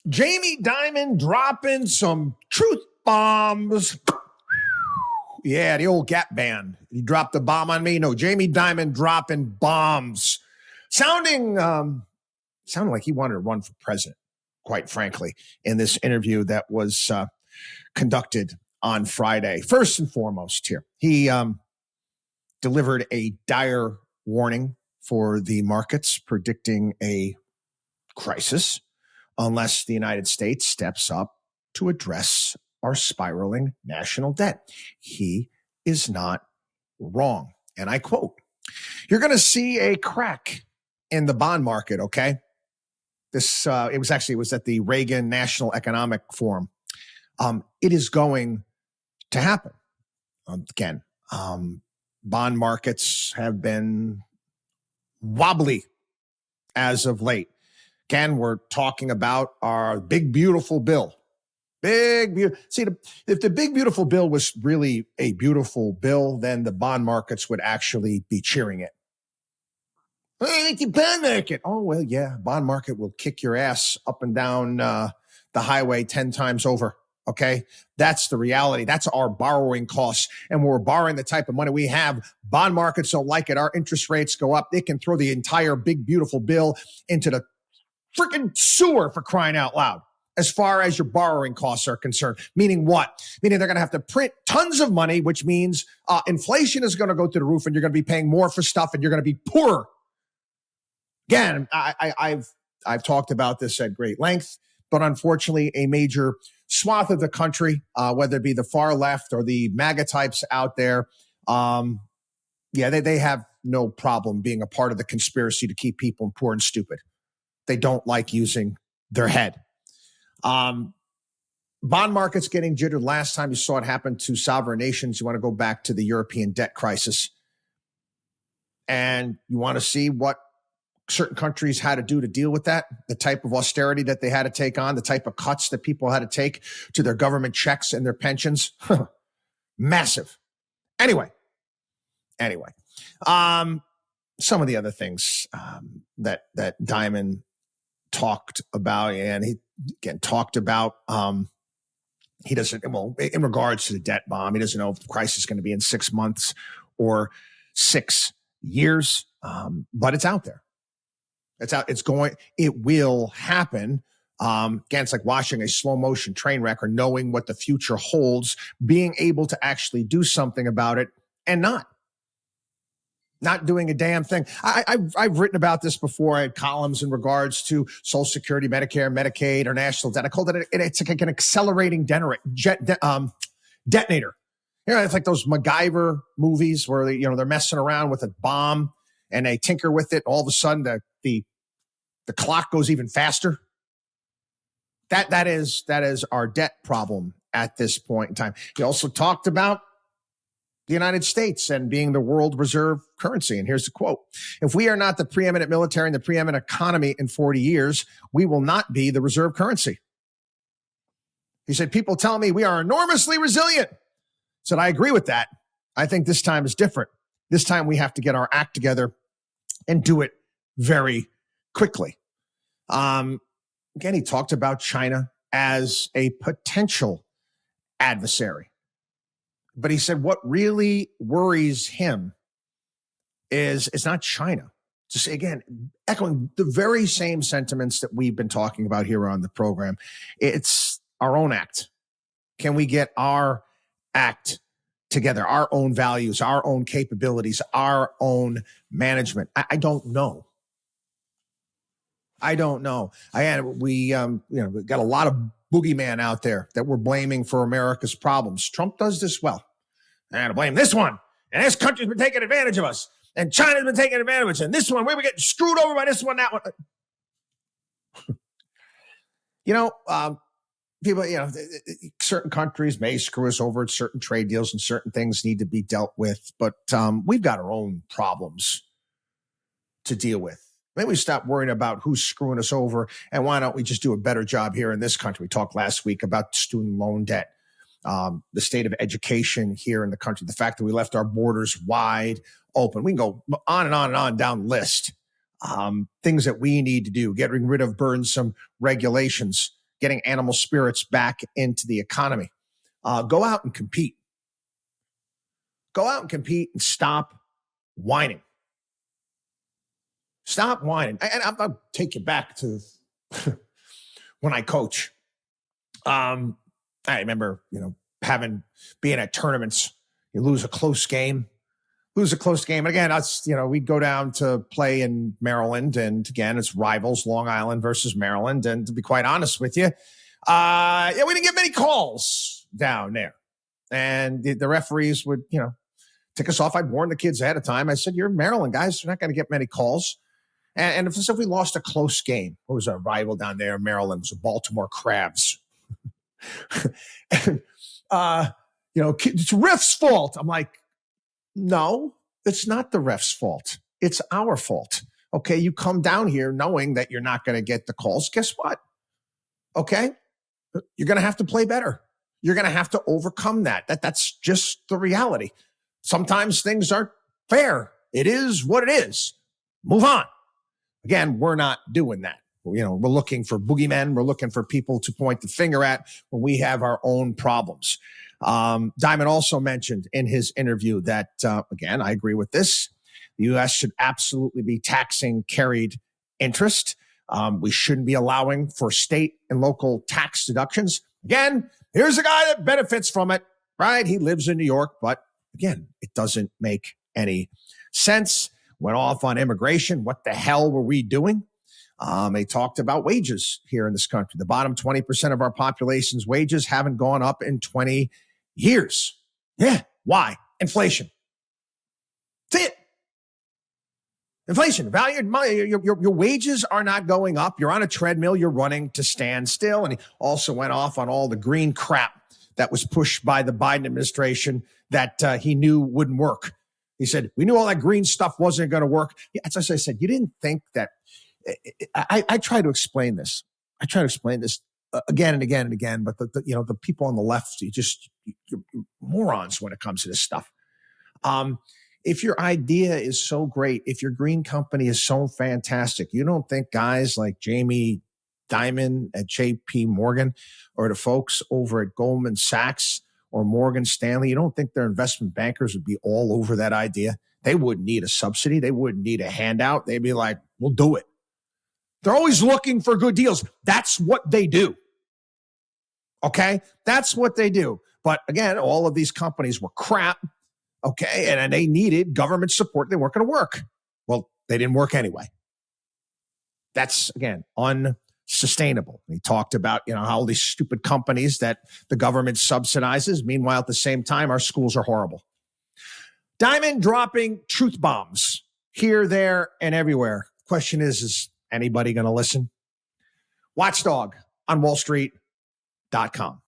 Jamie Dimon dropping some truth bombs. Yeah, the old Gap band. He dropped a bomb on me. No, Jamie Dimon dropping bombs. Sounding like he wanted to run for president, quite frankly, in this interview that was conducted on Friday. First and foremost here, he delivered a dire warning for the markets, predicting a crisis unless the United States steps up to address our spiraling national debt. He is not wrong. And I quote, "You're going to see a crack in the bond market, okay?" This it was at the Reagan National Economic Forum. It is going to happen. Bond markets have been wobbly as of late. Again, we're talking about our big, beautiful bill. See, if the big, beautiful bill was really a beautiful bill, then the bond markets would actually be cheering it. Hey, the bond market. Oh, well, yeah, bond market will kick your ass up and down the highway 10 times over. Okay, that's the reality. That's our borrowing costs. And when we're borrowing the type of money we have, bond markets don't like it. Our interest rates go up. They can throw the entire big, beautiful bill into the freaking sewer, for crying out loud, as far as your borrowing costs are concerned. Meaning what? Meaning they're going to have to print tons of money, which means inflation is going to go through the roof and you're going to be paying more for stuff and you're going to be poorer. Again, I've talked about this at great length, but unfortunately, a major swath of the country, whether it be the far left or the MAGA types out there, they have no problem being a part of the conspiracy to keep people poor and stupid. They don't like using their head. Bond markets getting jittered. Last time you saw it happen to sovereign nations, you want to go back to the European debt crisis. And you want to see what certain countries had to do to deal with that, the type of austerity that they had to take on, the type of cuts that people had to take to their government checks and their pensions. Massive. Anyway. Some of the other things that Dimon talked about, and he again talked about, he doesn't, well, in regards to the debt bomb, he doesn't know if the crisis is going to be in 6 months or 6 years, but it's out there. It will happen. Again, it's like watching a slow motion train wreck or knowing what the future holds, being able to actually do something about it and not doing a damn thing. I've written about this before. I had columns in regards to Social Security, Medicare, Medicaid, or national debt. I called it it's like an accelerating detonator. It's like those MacGyver movies where they're messing around with a bomb and they tinker with it. All of a sudden, the clock goes even faster. That is our debt problem at this point in time. He also talked about the United States and being the world reserve currency. And here's the quote: "If we are not the preeminent military and the preeminent economy in 40 years, we will not be the reserve currency." He said, "People tell me we are enormously resilient." I said, "I agree with that. I think this time is different. This time we have to get our act together and do it very quickly." Again, he talked about China as a potential adversary. But he said what really worries him is not China. Just again, echoing the very same sentiments that we've been talking about here on the program. It's our own act. Can we get our act together, our own values, our own capabilities, our own management? I don't know. We got a lot of boogeyman out there that we're blaming for America's problems. Trump does this well. And to blame this one, and this country's been taking advantage of us, and China's been taking advantage of us, and this one, we were getting screwed over by this one, that one. People, certain countries may screw us over at certain trade deals, and certain things need to be dealt with, but we've got our own problems to deal with. Maybe we stop worrying about who's screwing us over, and why don't we just do a better job here in this country? We talked last week about student loan debt. The state of education here in the country, the fact that we left our borders wide open. We can go on and on and on down the list. Things that we need to do, getting rid of burdensome regulations, getting animal spirits back into the economy. Go out and compete. Go out and compete and stop whining. Stop whining. And I'll take you back to when I coach. I remember, being at tournaments, you lose a close game. And again, we'd go down to play in Maryland. And again, it's rivals, Long Island versus Maryland. And to be quite honest with you, we didn't get many calls down there. And the referees would, tick us off. I'd warn the kids ahead of time. I said, you're Maryland guys. You're not going to get many calls. And if we lost a close game, what was our rival down there in Maryland? It was the Baltimore Crabs. And, it's ref's fault. I'm like, no, it's not the ref's fault. It's our fault. Okay, you come down here knowing that you're not going to get the calls. Guess what? Okay, you're going to have to play better. You're going to have to overcome that. That's just the reality. Sometimes things aren't fair. It is what it is. Move on. Again, we're not doing that. We're looking for boogeymen. We're looking for people to point the finger at when we have our own problems. Dimon also mentioned in his interview that, again, I agree with this. The U.S. should absolutely be taxing carried interest. We shouldn't be allowing for state and local tax deductions. Again, here's a guy that benefits from it, right? He lives in New York, but again, it doesn't make any sense. Went off on immigration. What the hell were we doing? They talked about wages here in this country. The bottom 20% of our population's wages haven't gone up in 20 years. Yeah. Why? Inflation. That's it. Inflation. Value money. Your wages are not going up. You're on a treadmill. You're running to stand still. And he also went off on all the green crap that was pushed by the Biden administration that he knew wouldn't work. He said, we knew all that green stuff wasn't going to work. Yeah, as I said, you didn't think that. I try to explain this. Again and again and again, but the people on the left, you're morons when it comes to this stuff. If your idea is so great, if your green company is so fantastic, you don't think guys like Jamie Dimon at JPMorgan or the folks over at Goldman Sachs or Morgan Stanley, you don't think their investment bankers would be all over that idea? They wouldn't need a subsidy. They wouldn't need a handout. They'd be like, we'll do it. They're always looking for good deals. That's what they do. Okay? That's what they do. But again, all of these companies were crap. Okay? And they needed government support. They weren't going to work. Well, they didn't work anyway. That's, again, unsustainable. He talked about, how all these stupid companies that the government subsidizes. Meanwhile, at the same time, our schools are horrible. Dimon dropping truth bombs here, there, and everywhere. Question is anybody going to listen? WatchDog on wallstreet.com.